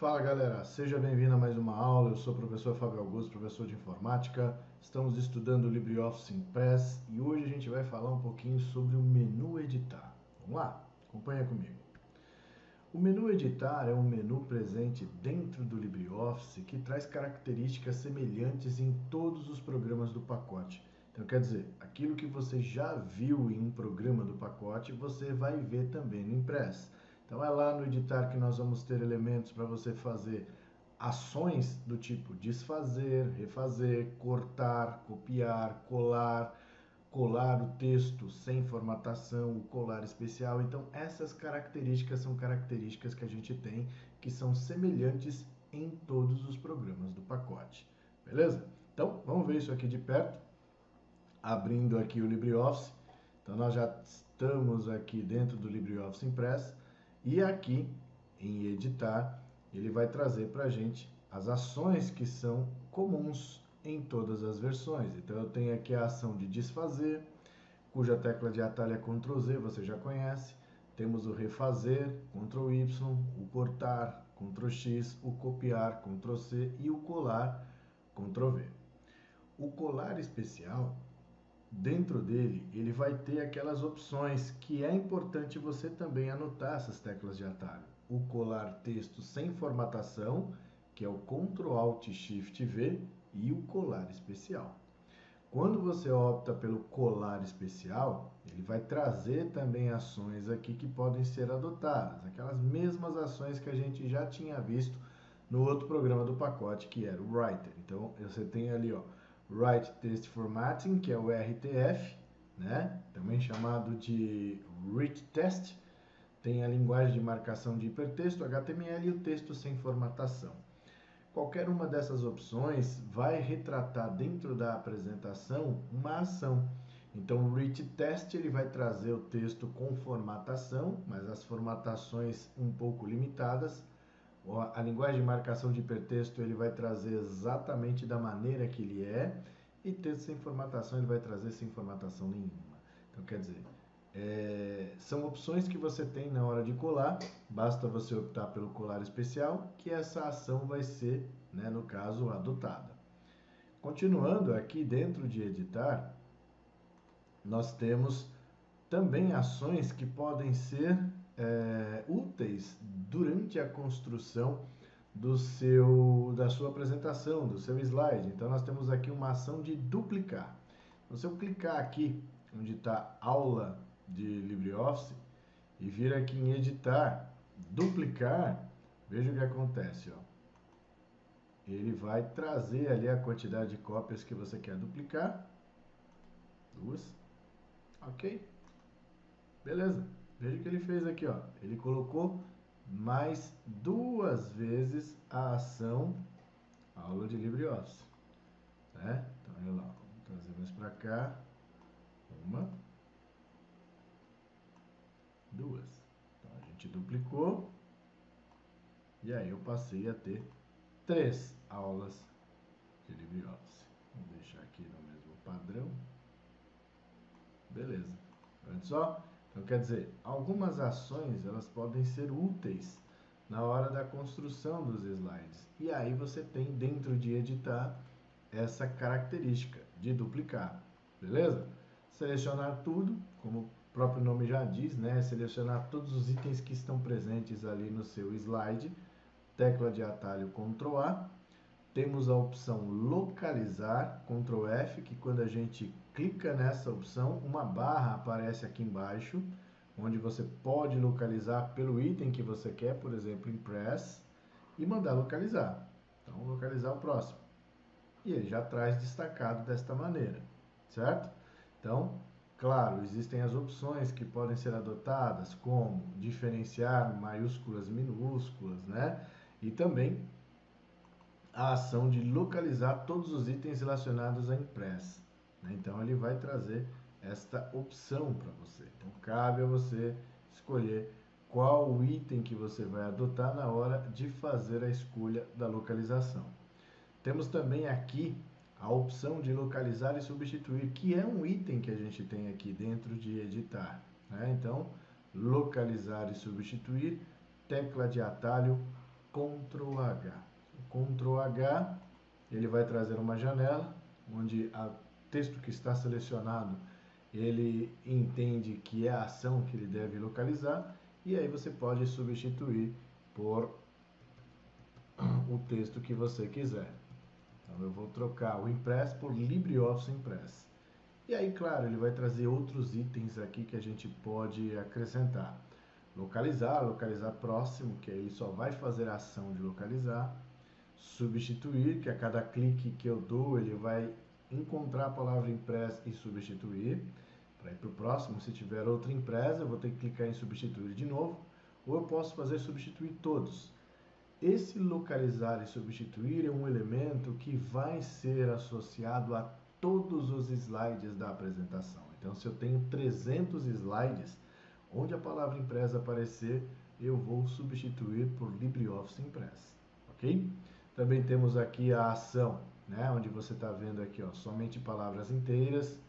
Fala galera, seja bem-vindo a mais uma aula. Eu sou o professor Fábio Augusto, professor de informática. Estamos estudando o LibreOffice Impress e hoje a gente vai falar um pouquinho sobre o menu editar. Vamos lá? Acompanha comigo. O menu editar é um menu presente dentro do LibreOffice que traz características semelhantes em todos os programas do pacote. Então, quer dizer, aquilo que você já viu em um programa do pacote, você vai ver também no Impress. Então, é lá no editar que nós vamos ter elementos para você fazer ações do tipo desfazer, refazer, cortar, copiar, colar o texto sem formatação, o colar especial. Então, essas características são características que a gente tem que são semelhantes em todos os programas do pacote. Beleza? Então, vamos ver isso aqui de perto. Abrindo aqui o LibreOffice. Então, nós já estamos aqui dentro do LibreOffice Impress. E aqui, em editar, ele vai trazer para a gente as ações que são comuns em todas as versões. Então eu tenho aqui a ação de desfazer, cuja tecla de atalho é Ctrl Z, você já conhece. Temos o refazer, Ctrl Y, o cortar, Ctrl X, o copiar, Ctrl C e o colar, Ctrl V. O colar especial, dentro dele, ele vai ter aquelas opções que é importante você também anotar essas teclas de atalho. O colar texto sem formatação, que é o Ctrl Alt Shift V, e o colar especial. Quando você opta pelo colar especial, ele vai trazer também ações aqui que podem ser adotadas, aquelas mesmas ações que a gente já tinha visto no outro programa do pacote, que era o Writer. Então, você tem ali, ó, Write Text Formatting, que é o RTF, né? Também chamado de Rich Text. Tem a linguagem de marcação de hipertexto, HTML, e o texto sem formatação. Qualquer uma dessas opções vai retratar dentro da apresentação uma ação. Então, o Rich Text ele vai trazer o texto com formatação, mas as formatações um pouco limitadas. A linguagem de marcação de hipertexto ele vai trazer exatamente da maneira que ele é, e texto sem formatação ele vai trazer sem formatação nenhuma. Então, quer dizer, são opções que você tem na hora de colar, basta você optar pelo colar especial, que essa ação vai ser, né, no caso, adotada. Continuando aqui dentro de editar, nós temos também ações que podem ser úteis durante a construção da sua apresentação, do seu slide. Então, nós temos aqui uma ação de duplicar. Se eu clicar aqui, onde está aula de LibreOffice, e vir aqui em editar, duplicar, veja o que acontece, ó. Ele vai trazer ali a quantidade de cópias que você quer duplicar. 2. Ok? Beleza. Veja o que ele fez aqui, ó. Ele colocou mais 2 vezes a ação aula de LibreOffice. Né? Então, olha lá. Vamos trazer mais para cá. 1, 2. Então, a gente duplicou. E aí eu passei a ter 3 aulas de LibreOffice. Vou deixar aqui no mesmo padrão. Beleza. Olha só? Então, quer dizer, algumas ações elas podem ser úteis na hora da construção dos slides. E aí você tem dentro de editar essa característica de duplicar. Beleza? Selecionar tudo, como o próprio nome já diz, né? Selecionar todos os itens que estão presentes ali no seu slide. Tecla de atalho Ctrl A. Temos a opção localizar, Ctrl F, que quando a gente clica nessa opção, uma barra aparece aqui embaixo, onde você pode localizar pelo item que você quer, por exemplo, Impress, e mandar localizar. Então, localizar o próximo. E ele já traz destacado desta maneira, certo? Então, claro, existem as opções que podem ser adotadas, como diferenciar maiúsculas e minúsculas, né? E também a ação de localizar todos os itens relacionados à Impress. Né? Então, ele vai trazer esta opção para você. Então, cabe a você escolher qual o item que você vai adotar na hora de fazer a escolha da localização. Temos também aqui a opção de localizar e substituir, que é um item que a gente tem aqui dentro de editar. Né? Então, localizar e substituir, tecla de atalho Ctrl H. O Ctrl H, ele vai trazer uma janela onde o texto que está selecionado, ele entende que é a ação que ele deve localizar, e aí você pode substituir por o texto que você quiser. Então eu vou trocar o Impress por LibreOffice Impress. E aí, claro, ele vai trazer outros itens aqui que a gente pode acrescentar. Localizar próximo, que aí ele só vai fazer a ação de localizar. Substituir, que a cada clique que eu dou, ele vai encontrar a palavra Impress e substituir. Para ir para o próximo, se tiver outra Impress, eu vou ter que clicar em substituir de novo. Ou eu posso fazer substituir todos. Esse localizar e substituir é um elemento que vai ser associado a todos os slides da apresentação. Então, se eu tenho 300 slides, onde a palavra Impress aparecer, eu vou substituir por LibreOffice Impress, ok? Também temos aqui a ação, né? Onde você está vendo aqui, ó, somente palavras inteiras,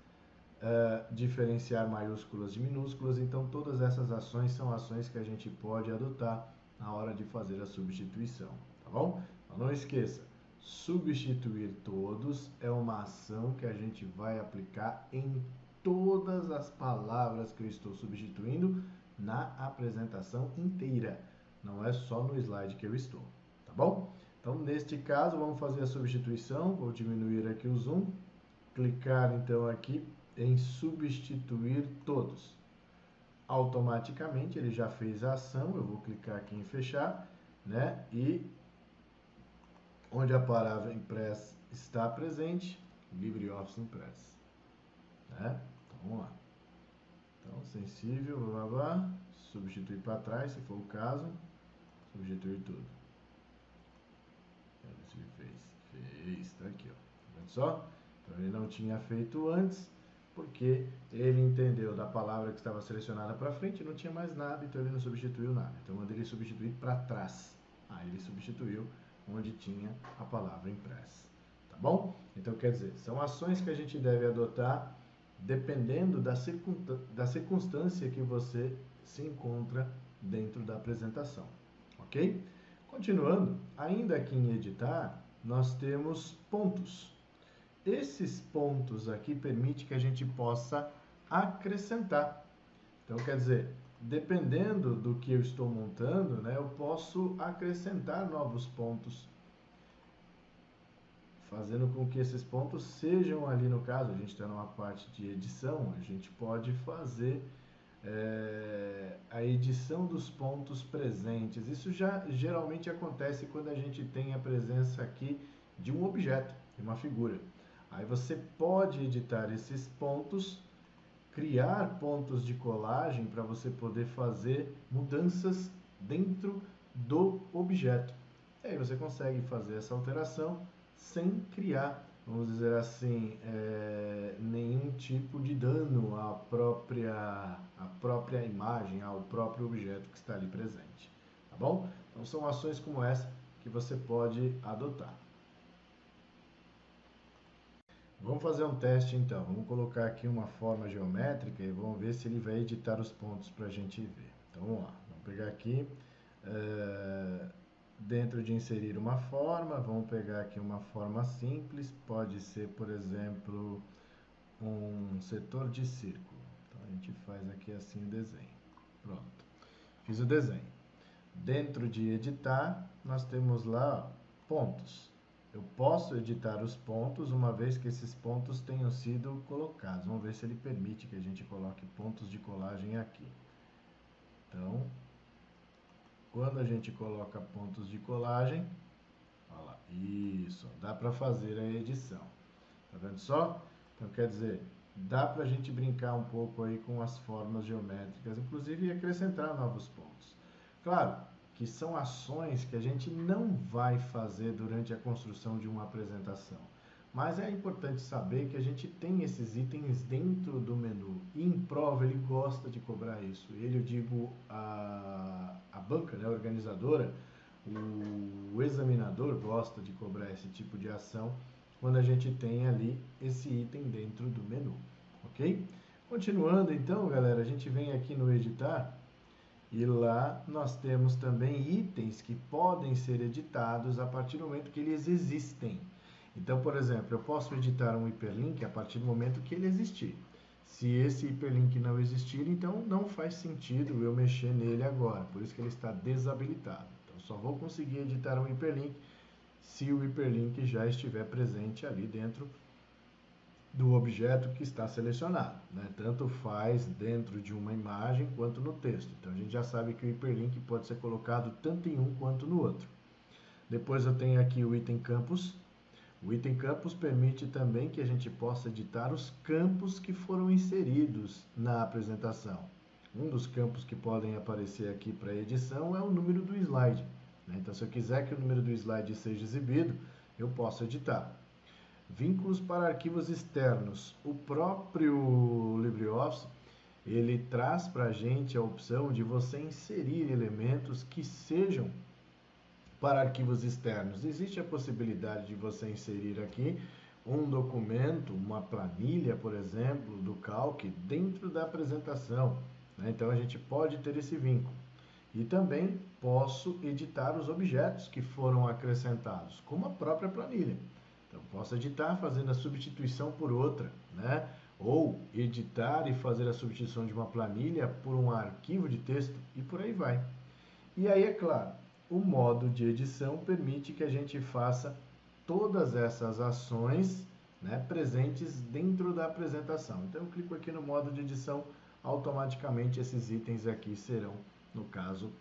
diferenciar maiúsculas de minúsculas. Então, todas essas ações são ações que a gente pode adotar na hora de fazer a substituição, tá bom? Então, não esqueça, substituir todos é uma ação que a gente vai aplicar em todas as palavras que eu estou substituindo na apresentação inteira, não é só no slide que eu estou, tá bom? Então, neste caso, vamos fazer a substituição. Vou diminuir aqui o zoom, clicar então aqui em substituir todos. Automaticamente ele já fez a ação, eu vou clicar aqui em fechar, né? E onde a palavra Impress está presente, LibreOffice Impress, né? Então vamos lá. Então, sensível, blá blá blá, substituir para trás, se for o caso, substituir tudo. Se fez, tá aqui, ó. Tá vendo só? Então ele não tinha feito antes, porque ele entendeu da palavra que estava selecionada para frente, não tinha mais nada, então ele não substituiu nada. Então, quando ele substituir para trás, aí ele substituiu onde tinha a palavra Impress. Tá bom? Então, quer dizer, são ações que a gente deve adotar dependendo da circunstância que você se encontra dentro da apresentação. Ok? Continuando, ainda aqui em editar, nós temos pontos. Esses pontos aqui permitem que a gente possa acrescentar. Então, quer dizer, dependendo do que eu estou montando, né, eu posso acrescentar novos pontos, fazendo com que esses pontos sejam ali, no caso, a gente está numa parte de edição, a gente pode fazer a edição dos pontos presentes. Isso já geralmente acontece quando a gente tem a presença aqui de um objeto, de uma figura. Aí você pode editar esses pontos, criar pontos de colagem para você poder fazer mudanças dentro do objeto. E aí você consegue fazer essa alteração sem criar, vamos dizer assim, nenhum tipo de dano à própria imagem, ao próprio objeto que está ali presente. Tá bom? Então são ações como essa que você pode adotar. Vamos fazer um teste então. Vamos colocar aqui uma forma geométrica e vamos ver se ele vai editar os pontos para a gente ver. Então vamos lá. Vamos pegar aqui, dentro de inserir uma forma, vamos pegar aqui uma forma simples. Pode ser, por exemplo, um setor de círculo. Então a gente faz aqui assim o desenho. Pronto. Fiz o desenho. Dentro de editar, nós temos lá pontos. Eu posso editar os pontos uma vez que esses pontos tenham sido colocados. Vamos ver se ele permite que a gente coloque pontos de colagem aqui. Então, quando a gente coloca pontos de colagem, olha lá, isso, dá para fazer a edição. Tá vendo só? Então, quer dizer, dá para a gente brincar um pouco aí com as formas geométricas, inclusive acrescentar novos pontos. Claro que são ações que a gente não vai fazer durante a construção de uma apresentação. Mas é importante saber que a gente tem esses itens dentro do menu. E em prova ele gosta de cobrar isso. Ele, eu digo, a banca, né, a organizadora, o examinador gosta de cobrar esse tipo de ação quando a gente tem ali esse item dentro do menu. Ok? Continuando então, galera, a gente vem aqui no editar. E lá nós temos também itens que podem ser editados a partir do momento que eles existem. Então, por exemplo, eu posso editar um hiperlink a partir do momento que ele existir. Se esse hiperlink não existir, então não faz sentido eu mexer nele agora. Por isso que ele está desabilitado. Então, só vou conseguir editar um hiperlink se o hiperlink já estiver presente ali dentro do objeto que está selecionado, né? Tanto faz dentro de uma imagem quanto no texto. Então a gente já sabe que o hiperlink pode ser colocado tanto em um quanto no outro. Depois eu tenho aqui o item campus. O item campus permite também que a gente possa editar os campos que foram inseridos na apresentação. Um dos campos que podem aparecer aqui para edição é o número do slide, né? Então, se eu quiser que o número do slide seja exibido, eu posso editar. Vínculos para arquivos externos. O próprio LibreOffice, ele traz para a gente a opção de você inserir elementos que sejam para arquivos externos. Existe a possibilidade de você inserir aqui um documento, uma planilha, por exemplo, do Calc dentro da apresentação, né? Então a gente pode ter esse vínculo. E também posso editar os objetos que foram acrescentados, como a própria planilha. Então, posso editar fazendo a substituição por outra, né? Ou editar e fazer a substituição de uma planilha por um arquivo de texto e por aí vai. E aí, é claro, o modo de edição permite que a gente faça todas essas ações, né, presentes dentro da apresentação. Então, eu clico aqui no modo de edição, automaticamente esses itens aqui serão, no caso,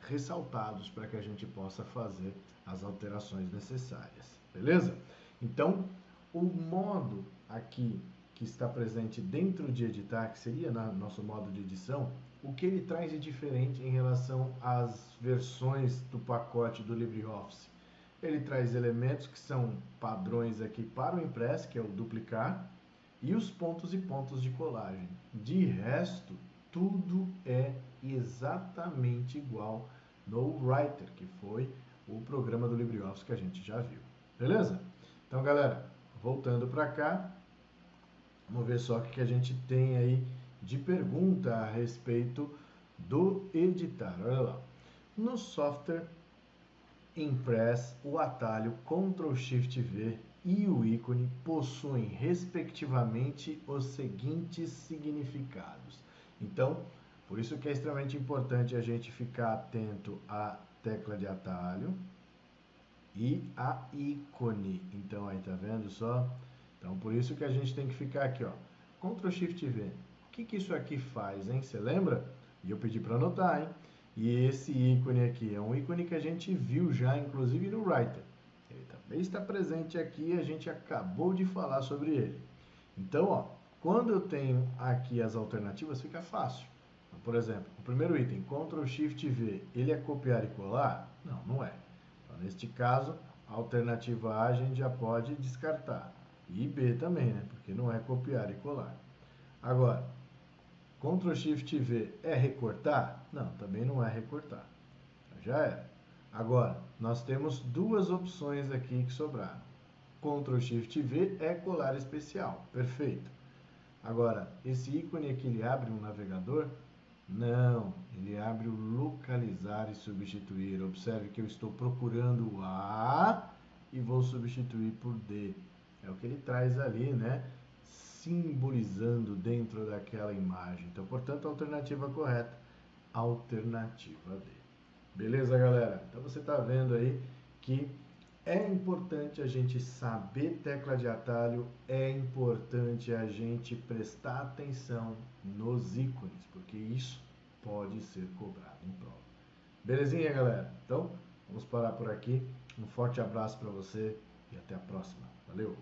ressaltados para que a gente possa fazer as alterações necessárias, beleza? Então, o modo aqui que está presente dentro de editar, que seria nosso modo de edição, o que ele traz de diferente em relação às versões do pacote do LibreOffice? Ele traz elementos que são padrões aqui para o Impress, que é o duplicar, e os pontos e pontos de colagem. De resto, tudo é exatamente igual no Writer, que foi o programa do LibreOffice que a gente já viu. Beleza? Então, galera, voltando para cá, vamos ver só o que a gente tem aí de pergunta a respeito do editar. Olha lá. No software Impress, o atalho Ctrl Shift V e o ícone possuem, respectivamente, os seguintes significados. Então, por isso que é extremamente importante a gente ficar atento à tecla de atalho e a ícone. Então, aí tá vendo só? Então, por isso que a gente tem que ficar aqui, ó. Ctrl Shift V. O que isso aqui faz, hein? Você lembra? E eu pedi para anotar, hein? E esse ícone aqui é um ícone que a gente viu já, inclusive no Writer. Ele também está presente aqui e a gente acabou de falar sobre ele. Então, ó, quando eu tenho aqui as alternativas, fica fácil. Então, por exemplo, o primeiro item, Ctrl Shift V, ele é copiar e colar? Não, não é. Então, neste caso, a alternativa A a gente já pode descartar. E B também, né? Porque não é copiar e colar. Agora, Ctrl Shift V é recortar? Não, também não é recortar. Já era. Agora, nós temos duas opções aqui que sobraram. Ctrl Shift V é colar especial. Perfeito. Agora, esse ícone aqui, ele abre um navegador? Não, ele abre o localizar e substituir. Observe que eu estou procurando o A e vou substituir por D. É o que ele traz ali, né? Simbolizando dentro daquela imagem. Então, portanto, a alternativa correta, alternativa D. Beleza, galera? Então, você está vendo aí que é importante a gente saber tecla de atalho, é importante a gente prestar atenção nos ícones, porque isso pode ser cobrado em prova. Belezinha, galera? Então, vamos parar por aqui. Um forte abraço para você e até a próxima. Valeu!